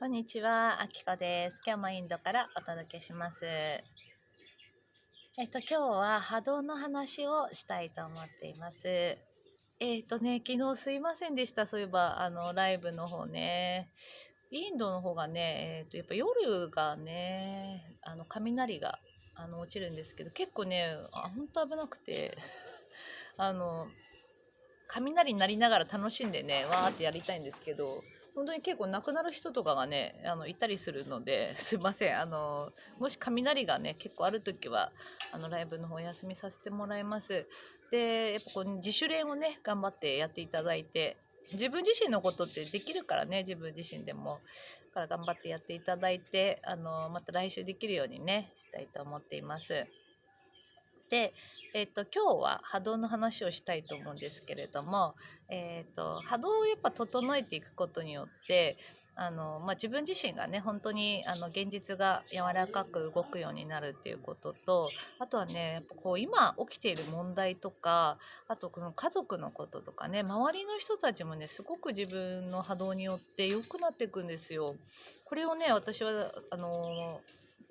こんにちは、あきこです。今日もインドからお届けします。今日は波動の話をしたいと思っています。昨日すいませんでした。そういえば、ライブの方ね。インドの方がね、やっぱ夜がね、雷が、落ちるんですけど、結構ね、本当危なくて、あの、雷になりながら楽しんでね、わーってやりたいんですけど、本当に結構亡くなる人とかがね、いたりするので、すいません。もし雷がね、結構ある時は、ライブの方お休みさせてもらいます。で、やっぱこう、自主練をね、頑張ってやっていただいて、自分自身のことってできるからね、自分自身でも。だから頑張ってやっていただいて、また来週できるようにね、したいと思っています。で、今日は波動の話をしたいと思うんですけれども、波動をやっぱ整えていくことによって、自分自身がね、本当に現実が柔らかく動くようになるっていうことと、あとはね、やっぱこう今起きている問題とか、あとこの家族のこととかね、周りの人たちもね、すごく自分の波動によって良くなっていくんですよ。これをね、私は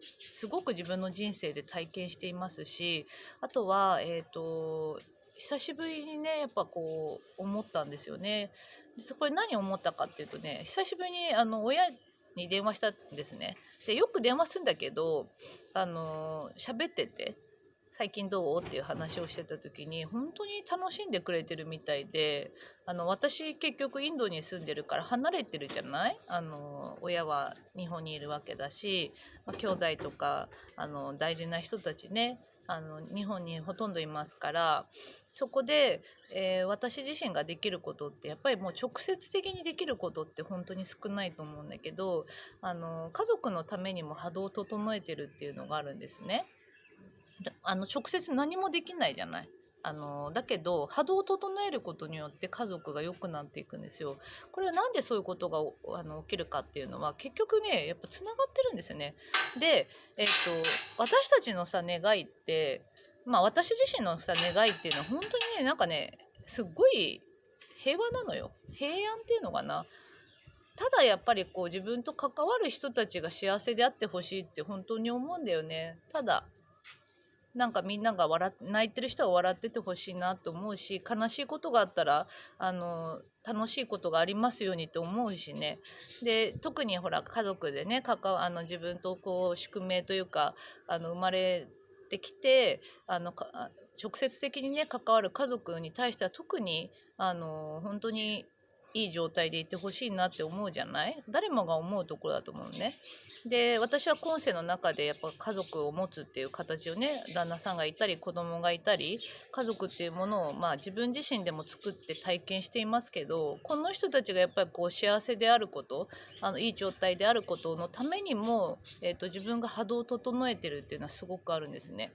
すごく自分の人生で体験していますし、あとは、久しぶりにね、やっぱこう思ったんですよね。でそこで何を思ったかっていうとね、久しぶりに親に電話したんですね。でよく電話するんだけど、喋ってて、最近どうっていう話をしてた時に本当に楽しんでくれてるみたいで、私結局インドに住んでるから離れてるじゃない。親は日本にいるわけだし、兄弟とか大事な人たちね、日本にほとんどいますから、そこで、私自身ができることってやっぱりもう直接的にできることって本当に少ないと思うんだけど、家族のためにも波動を整えてるっていうのがあるんですね。直接何もできないじゃない。だけど波動を整えることによって家族が良くなっていくんですよ。これはなんでそういうことが起きるかっていうのは結局ね、やっぱつながってるんですよね。で、私たちのさ願いって、私自身のさ願いっていうのは本当にね、なんかね、すっごい平和なのよ。平安っていうのかな。ただやっぱりこう自分と関わる人たちが幸せであってほしいって本当に思うんだよね。ただなんかみんなが泣いてる人は笑っててほしいなと思うし、悲しいことがあったら楽しいことがありますようにと思うしね。で特にほら家族でね、自分とこう宿命というか生まれてきて直接的にね関わる家族に対しては特に本当にいい状態でいてほしいなって思うじゃない。誰もが思うところだと思うね。で私は今世の中でやっぱ家族を持つっていう形をね、旦那さんがいたり子供がいたり、家族っていうものを自分自身でも作って体験していますけど、この人たちがやっぱりこう幸せであること、いい状態であることのためにも、自分が波動を整えてるっていうのはすごくあるんですね。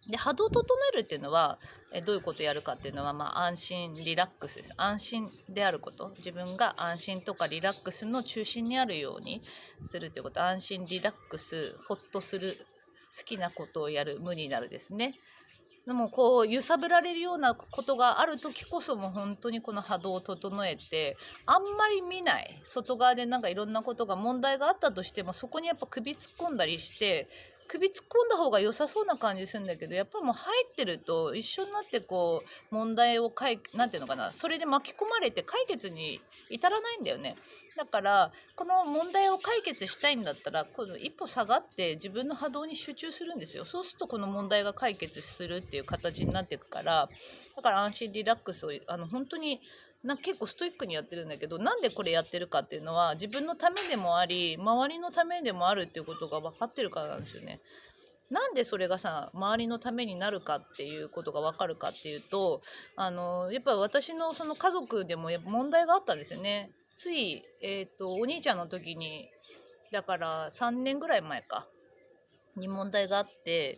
で波動を整えるっていうのはどういうことをやるかっていうのは、安心リラックスです。安心であること、自分が安心とかリラックスの中心にあるようにするということ。安心リラックス、ホッとする、好きなことをやる、無になるですね。でもこう揺さぶられるようなことがある時こそ、もう本当にこの波動を整えて、あんまり見ない、外側でなんかいろんなことが問題があったとしても、そこにやっぱ首突っ込んだりして、首突っ込んだ方が良さそうな感じするんだけど、やっぱもう入ってると一緒になってこう問題をなんていうのかな、それで巻き込まれて解決に至らないんだよね。だからこの問題を解決したいんだったら、今度一歩下がって自分の波動に集中するんですよ。そうするとこの問題が解決するっていう形になっていくから、だから安心リラックスを本当に結構ストイックにやってるんだけど、なんでこれやってるかっていうのは自分のためでもあり周りのためでもあるっていうことが分かってるからなんですよね。なんでそれがさ周りのためになるかっていうことが分かるかっていうと、やっぱり私のその家族でも問題があったんですよね。つい、お兄ちゃんの時に、だから3年ぐらい前かに問題があって、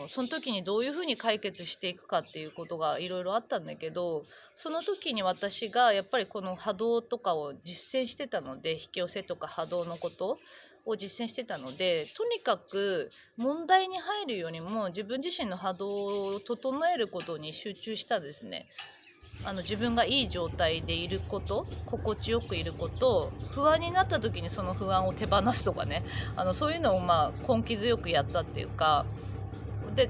その時にどういうふうに解決していくかっていうことがいろいろあったんだけど、その時に私がやっぱりこの波動とかを実践してたので、引き寄せとか波動のことを実践してたので、とにかく問題に入るよりも自分自身の波動を整えることに集中したんですね。自分がいい状態でいること、心地よくいること、不安になった時にその不安を手放すとかね、そういうのを根気強くやったっていうか、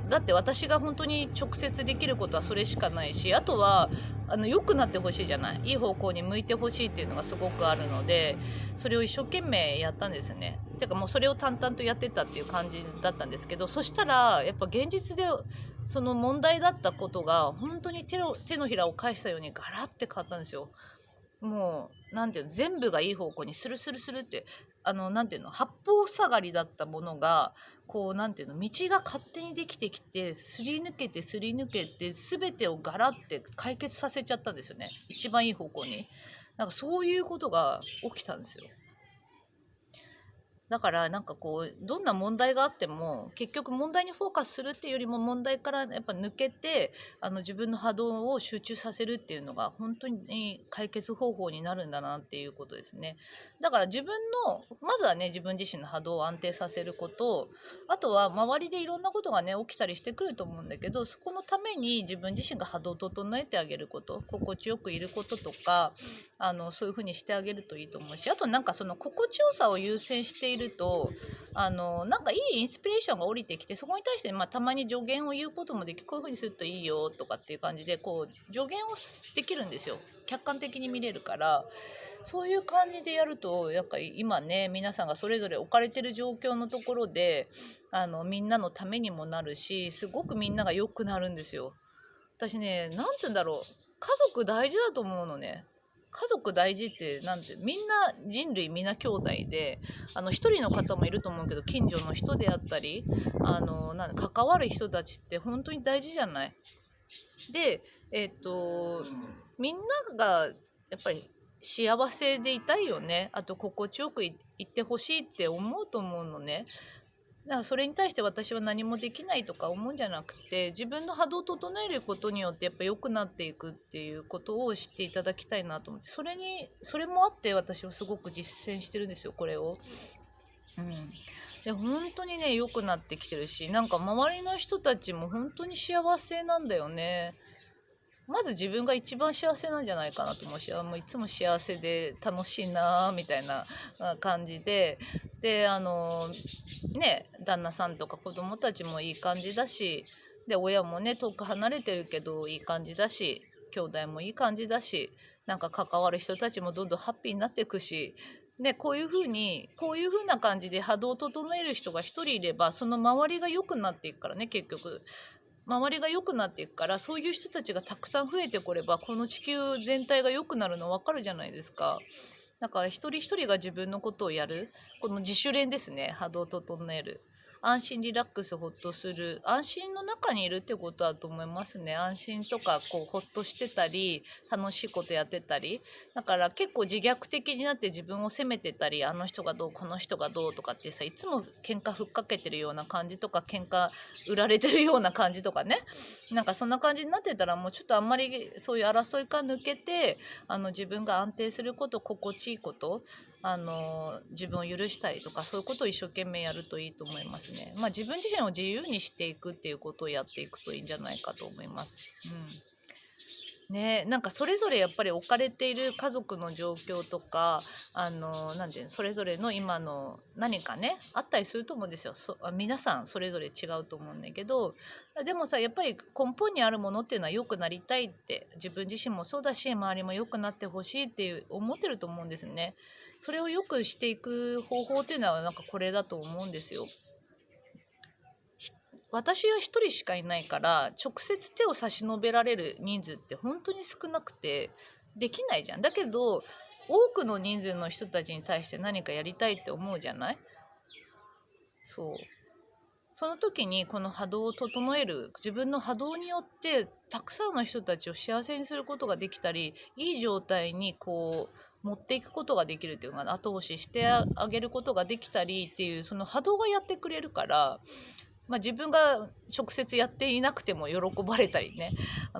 だって私が本当に直接できることはそれしかないし、あとは良くなってほしいじゃない、いい方向に向いてほしいっていうのがすごくあるので、それを一生懸命やったんですね。てかもうそれを淡々とやってたっていう感じだったんですけど、そしたらやっぱ現実でその問題だったことが本当に手のひらを返したようにガラッて変わったんですよ。もうなんていうの、全部がいい方向にスルスルスルって、なんていうの、八方塞がりだったものがこうなんていうの、道が勝手にできてきて、すり抜けてすり抜けて全てをガラッて解決させちゃったんですよね、一番いい方向に。なんかそういうことが起きたんですよ。だからなんかこうどんな問題があっても結局問題にフォーカスするっていうよりも、問題からやっぱ抜けて自分の波動を集中させるっていうのが本当に解決方法になるんだなっていうことですね。だから自分のまずはね、自分自身の波動を安定させること、あとは周りでいろんなことがね起きたりしてくると思うんだけど、そこのために自分自身が波動を整えてあげること、心地よくいることとか、そういうふうにしてあげるといいと思うし、あとなんかその心地よさを優先しているとなんかいいインスピレーションが降りてきて、そこに対して、たまに助言を言うこともでき、こういうふうにするといいよとかっていう感じでこう助言をできるんですよ。客観的に見れるから、そういう感じでやるとやっぱり今ね、皆さんがそれぞれ置かれてる状況のところでみんなのためにもなるし、すごくみんなが良くなるんですよ。私ね、なんて言うんだろう、家族大事だと思うのね。家族大事ってなんて、みんな人類みんな兄弟で、一人の方もいると思うけど、近所の人であったり関わる人たちって本当に大事じゃない。でみんながやっぱり幸せでいたいよね。あと心地よくいってほしいって思うと思うのね。だからそれに対して私は何もできないとか思うんじゃなくて、自分の波動を整えることによってやっぱ良くなっていくっていうことを知っていただきたいなと思って、それもあって私はすごく実践してるんですよ、これを。うん、で本当にね良くなってきてるし、なんか周りの人たちも本当に幸せなんだよね。まず自分が一番幸せなんじゃないかなと思うし、もういつも幸せで楽しいなみたいな感じで、旦那さんとか子供たちもいい感じだし、で親もね遠く離れてるけどいい感じだし、兄弟もいい感じだし、なんか関わる人たちもどんどんハッピーになっていくし、こういう風な感じで波動を整える人が一人いれば、その周りが良くなっていくからね。結局周りが良くなっていくから、そういう人たちがたくさん増えてこれば、この地球全体が良くなるの分かるじゃないですか。だから一人一人が自分のことをやる、この自主練ですね。波動を整える、安心リラックスほっとする、安心の中にいるってことだと思いますね。安心とかこうほっとしてたり楽しいことやってたり、だから結構自虐的になって自分を責めてたり、あの人がどうこの人がどうとかってさ、いつも喧嘩ふっかけてるような感じとか、喧嘩売られてるような感じとかね、なんかそんな感じになってたら、もうちょっとあんまりそういう争いから抜けて自分が安定すること、心地いいこと、自分を許したりとか、そういうことを一生懸命やるといいと思いますね。自分自身を自由にしていくっていうことをやっていくといいんじゃないかと思います。ね、なんかそれぞれやっぱり置かれている家族の状況とかなんていうの、それぞれの今の何かねあったりすると思うんですよ。皆さんそれぞれ違うと思うんだけど、でもさ、やっぱり根本にあるものっていうのは良くなりたいって、自分自身もそうだし周りも良くなってほしいっていう思ってると思うんですね。それを良くしていく方法っていうのはなんかこれだと思うんですよ。私は一人しかいないから、直接手を差し伸べられる人数って本当に少なくてできないじゃん。だけど多くの人数の人たちに対して何かやりたいって思うじゃない。その時にこの波動を整える、自分の波動によってたくさんの人たちを幸せにすることができたり、いい状態にこう持っていくことができるっていうか、後押ししてあげることができたりっていう、その波動がやってくれるから、自分が直接やっていなくても喜ばれたりね、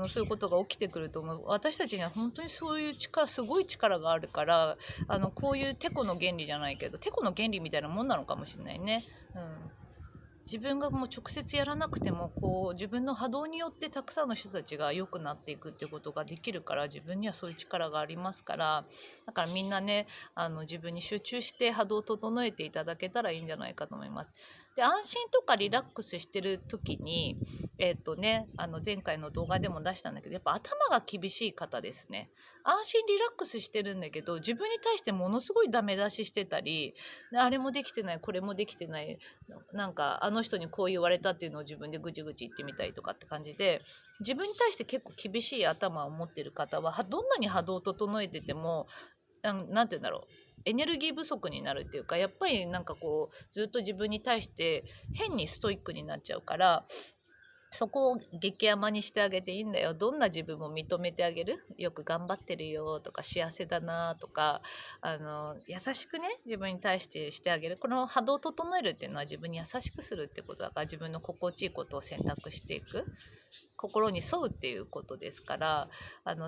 そういうことが起きてくると思う。私たちには本当にそういう力、すごい力があるから、こういうテコの原理じゃないけど、テコの原理みたいなもんなのかもしれないね。自分がもう直接やらなくてもこう自分の波動によってたくさんの人たちが良くなっていくっていうことができるから、自分にはそういう力がありますから、だからみんなね自分に集中して波動を整えていただけたらいいんじゃないかと思います。で、安心とかリラックスしてる時に前回の動画でも出したんだけど、やっぱ頭が厳しい方ですね。安心リラックスしてるんだけど、自分に対してものすごいダメ出ししてたり、あれもできてない、これもできてない、なんかあの人にこう言われたっていうのを自分でぐちぐち言ってみたりとかって感じで、自分に対して結構厳しい頭を持ってる方はどんなに波動を整えててもなんて言うんだろう、エネルギー不足になるっていうか、やっぱりなんかこうずっと自分に対して変にストイックになっちゃうから、そこを激甘にしてあげていいんだよ。どんな自分も認めてあげる。よく頑張ってるよとか、幸せだなとか、優しくね、自分に対してしてあげる。この波動を整えるっていうのは自分に優しくするってことだから、自分の心地いいことを選択していく。心に沿うっていうことですから、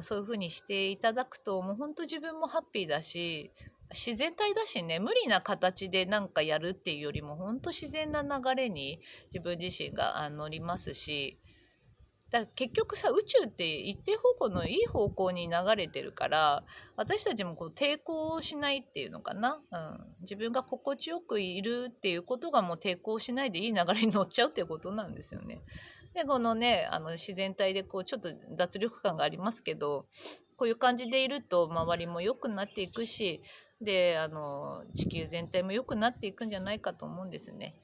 そういうふうにしていただくと、もう本当自分もハッピーだし、自然体だしね、無理な形でなんかやるっていうよりも本当自然な流れに自分自身が乗りますし、だから結局さ、宇宙って一定方向のいい方向に流れてるから、私たちもこう抵抗しないっていうのかな、自分が心地よくいるっていうことがもう抵抗しないでいい流れに乗っちゃうっていうことなんですよね。でこのね自然体でこうちょっと脱力感がありますけど、こういう感じでいると周りも良くなっていくし、で地球全体も良くなっていくんじゃないかと思うんですね。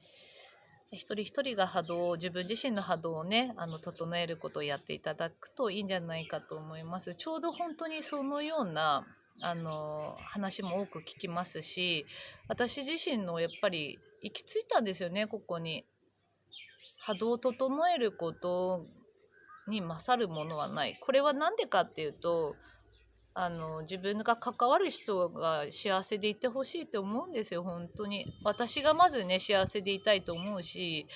一人一人が波動を、自分自身の波動をね整えることをやっていただくといいんじゃないかと思います。ちょうど本当にそのような話も多く聞きますし、私自身のやっぱり行き着いたんですよね、ここに。波動を整えることに勝るものはない。これは何でかっていうと、自分が関わる人が幸せでいてほしいって思うんですよ、本当に。私がまずね幸せでいたいと思うし、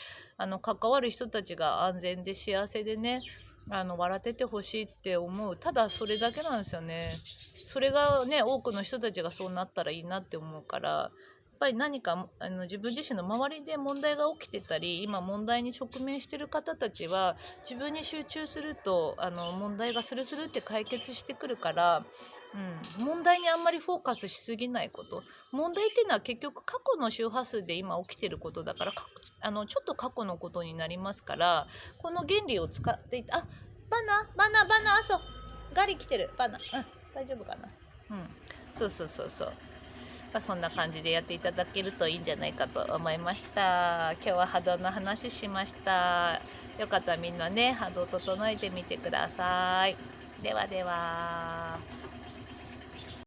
関わる人たちが安全で幸せでね笑っててほしいって思う。ただそれだけなんですよね。それがね、多くの人たちがそうなったらいいなって思うから、やっぱり何か自分自身の周りで問題が起きてたり、今問題に直面してる方たちは自分に集中すると問題がスルスルって解決してくるから、問題にあんまりフォーカスしすぎないこと。問題っていうのは結局過去の周波数で今起きてることだから、ちょっと過去のことになりますから、この原理を使っていて、バナそう、ガリ来てるバナ、大丈夫かな。そう、そんな感じでやっていただけるといいんじゃないかと思いました。今日は波動の話しました。よかったらみんなね波動整えてみてください。ではでは。